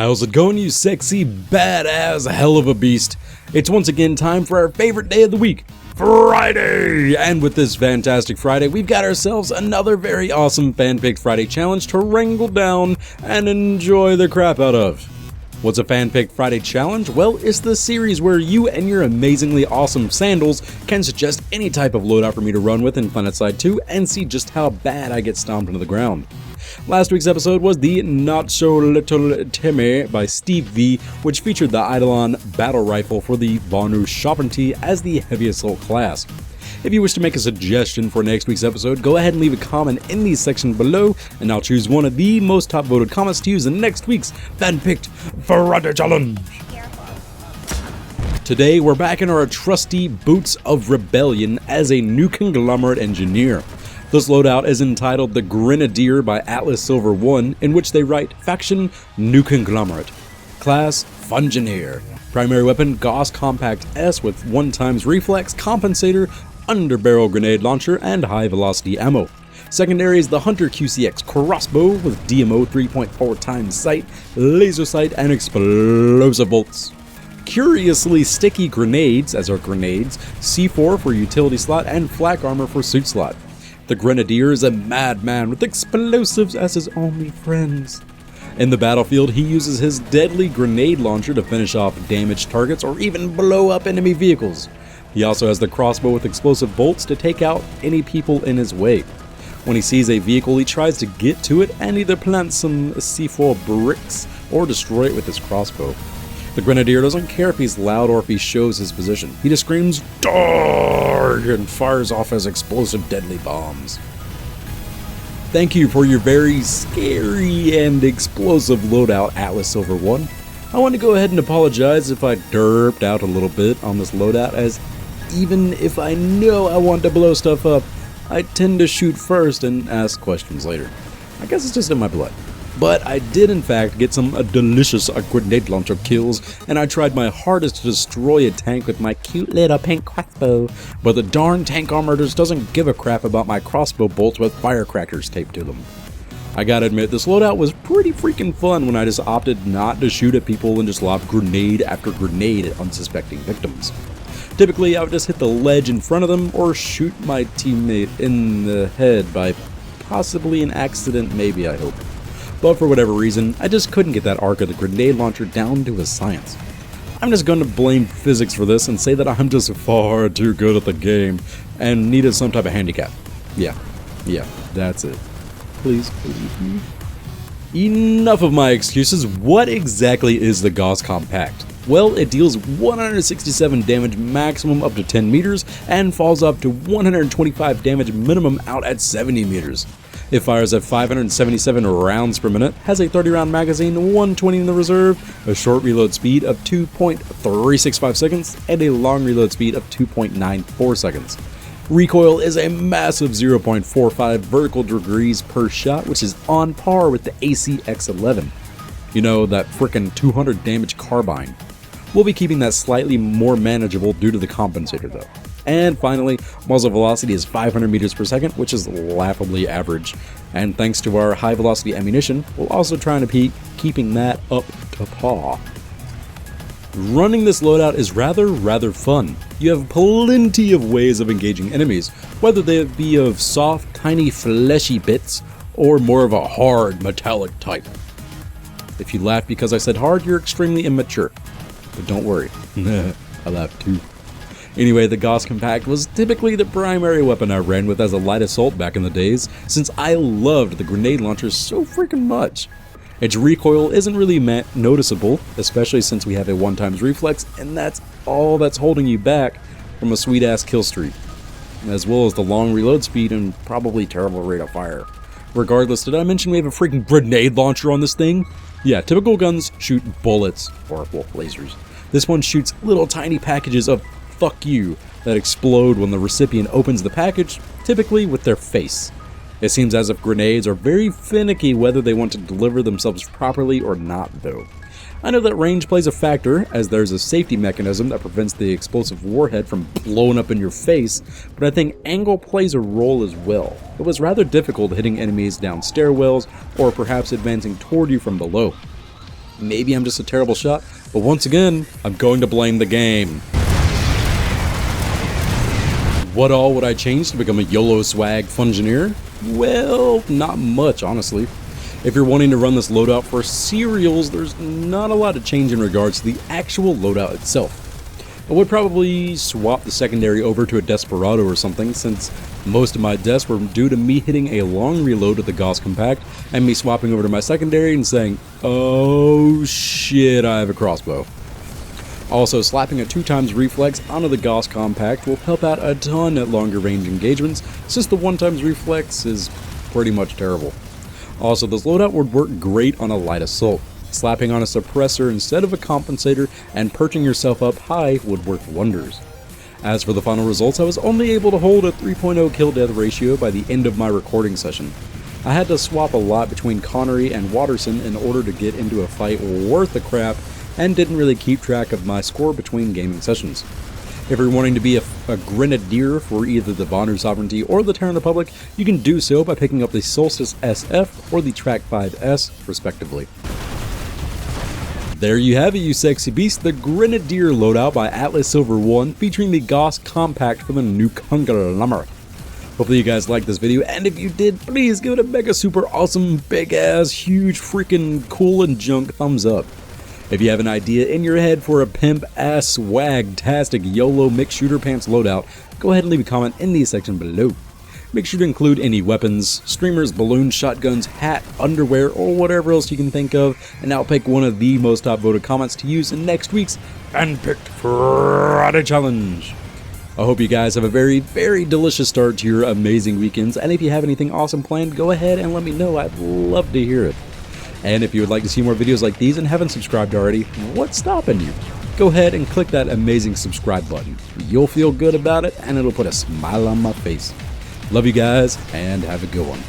How's it going, you sexy, badass hell of a beast? It's once again time for our favorite day of the week, Friday! And with this fantastic Friday, we've got ourselves another very awesome Fan-Picked Friday challenge to wrangle down and enjoy the crap out of. What's a Fan-Picked Friday challenge? Well, it's the series where you and your amazingly awesome sandals can suggest any type of loadout for me to run with in PlanetSide 2 and see just how bad I get stomped into the ground. Last week's episode was the Not So Little Timmy by Steve V, which featured the Eidolon battle rifle for the Vonu Sharpenty as the heavy assault class. If you wish to make a suggestion for next week's episode, go ahead and leave a comment in the section below, and I'll choose one of the most top voted comments to use in next week's Fan-Picked Friday Challenge. Today, we're back in our trusty Boots of Rebellion as a new Conglomerate engineer. This loadout is entitled the Grenadier by Atlas Silver 1, in which they write Faction New Conglomerate. Class Fungineer. Primary weapon Gauss Compact S with 1x Reflex, Compensator, Underbarrel grenade launcher, and high velocity ammo. Secondary is the Hunter QCX crossbow with DMO 3.4x sight, laser sight, and explosive bolts. Curiously sticky grenades, as are grenades, C4 for utility slot, and flak armor for suit slot. The Grenadier is a madman with explosives as his only friends. In the battlefield, he uses his deadly grenade launcher to finish off damaged targets or even blow up enemy vehicles. He also has the crossbow with explosive bolts to take out any people in his way. When he sees a vehicle, he tries to get to it and either plant some C4 bricks or destroy it with his crossbow. The Grenadier doesn't care if he's loud or if he shows his position. He just screams, "Dark!" and fires off his explosive deadly bombs. Thank you for your very scary and explosive loadout, Atlas Silver 1. I want to go ahead and apologize if I derped out a little bit on this loadout, as even if I know I want to blow stuff up, I tend to shoot first and ask questions later. I guess it's just in my blood. But I did in fact get some delicious grenade launcher kills, and I tried my hardest to destroy a tank with my cute little pink crossbow, but the darn tank armor just doesn't give a crap about my crossbow bolts with firecrackers taped to them. I gotta admit, this loadout was pretty freaking fun when I just opted not to shoot at people and just lob grenade after grenade at unsuspecting victims. Typically, I would just hit the ledge in front of them or shoot my teammate in the head by possibly an accident, maybe, I hope. But for whatever reason, I just couldn't get that arc of the grenade launcher down to a science. I'm just going to blame physics for this and say that I'm just far too good at the game and needed some type of handicap. Yeah, that's it. Please believe me. Enough of my excuses. What exactly is the Gauss Compact? Well, it deals 167 damage maximum up to 10 meters and falls up to 125 damage minimum out at 70 meters. It fires at 577 rounds per minute, has a 30-round magazine, 120 in the reserve, a short reload speed of 2.365 seconds, and a long reload speed of 2.94 seconds. Recoil is a massive 0.45 vertical degrees per shot, which is on par with the ACX-11. You know, that frickin' 200 damage carbine. We'll be keeping that slightly more manageable due to the Compensator though. And finally, muzzle velocity is 500 meters per second, which is laughably average. And thanks to our high velocity ammunition, we'll also try to be keeping that up to par. Running this loadout is rather fun. You have plenty of ways of engaging enemies, whether they be of soft, tiny, fleshy bits, or more of a hard, metallic type. If you laugh because I said hard, you're extremely immature. But don't worry, I laughed too. Anyway, the Gauss Compact was typically the primary weapon I ran with as a light assault back in the days, since I loved the grenade launcher so freaking much. Its recoil isn't really noticeable, especially since we have a 1x reflex, and that's all that's holding you back from a sweet ass kill streak, as well as the long reload speed and probably terrible rate of fire. Regardless, did I mention we have a freaking grenade launcher on this thing? Yeah, typical guns shoot bullets, or well, lasers. This one shoots little tiny packages of fuck you that explode when the recipient opens the package, typically with their face. It seems as if grenades are very finicky whether they want to deliver themselves properly or not though. I know that range plays a factor, as there's a safety mechanism that prevents the explosive warhead from blowing up in your face, but I think angle plays a role as well. It was rather difficult hitting enemies down stairwells or perhaps advancing toward you from below. maybe I'm just a terrible shot, but once again, I'm going to blame the game. What all would I change to become a YOLO swag fungineer? Well, not much, honestly. If you're wanting to run this loadout for serials, there's not a lot to change in regards to the actual loadout itself. I would probably swap the secondary over to a Desperado or something, since most of my deaths were due to me hitting a long reload with the Gauss Compact and me swapping over to my secondary and saying, oh shit, I have a crossbow. Also, slapping a 2x Reflex onto the Gauss Compact will help out a ton at longer range engagements, since the 1x Reflex is pretty much terrible. Also, this loadout would work great on a light assault. Slapping on a suppressor instead of a compensator and perching yourself up high would work wonders. As for the final results, I was only able to hold a 3.0 kill-death ratio by the end of my recording session. I had to swap a lot between Connery and Watterson in order to get into a fight worth the crap, and didn't really keep track of my score between gaming sessions. If you're wanting to be a Grenadier for either the Vonner Sovereignty or the Terran Republic, you can do so by picking up the Solstice SF or the Track 5S, respectively. There you have it, you sexy beast, the Grenadier loadout by Atlas Silver 1, featuring the Gauss Compact for the new Conglomerate. Hopefully you guys liked this video, and if you did, please give it a mega super awesome, big ass, huge freaking cool and junk thumbs up. If you have an idea in your head for a pimp ass swag-tastic YOLO mixed shooter pants loadout, go ahead and leave a comment in the section below. Make sure to include any weapons, streamers, balloons, shotguns, hat, underwear, or whatever else you can think of, and I'll pick one of the most top voted comments to use in next week's Handpicked Friday Challenge. I hope you guys have a very, very delicious start to your amazing weekends, and if you have anything awesome planned, go ahead and let me know. I'd love to hear it. And if you would like to see more videos like these and haven't subscribed already, what's stopping you? Go ahead and click that amazing subscribe button. You'll feel good about it, and it'll put a smile on my face. Love you guys, and have a good one.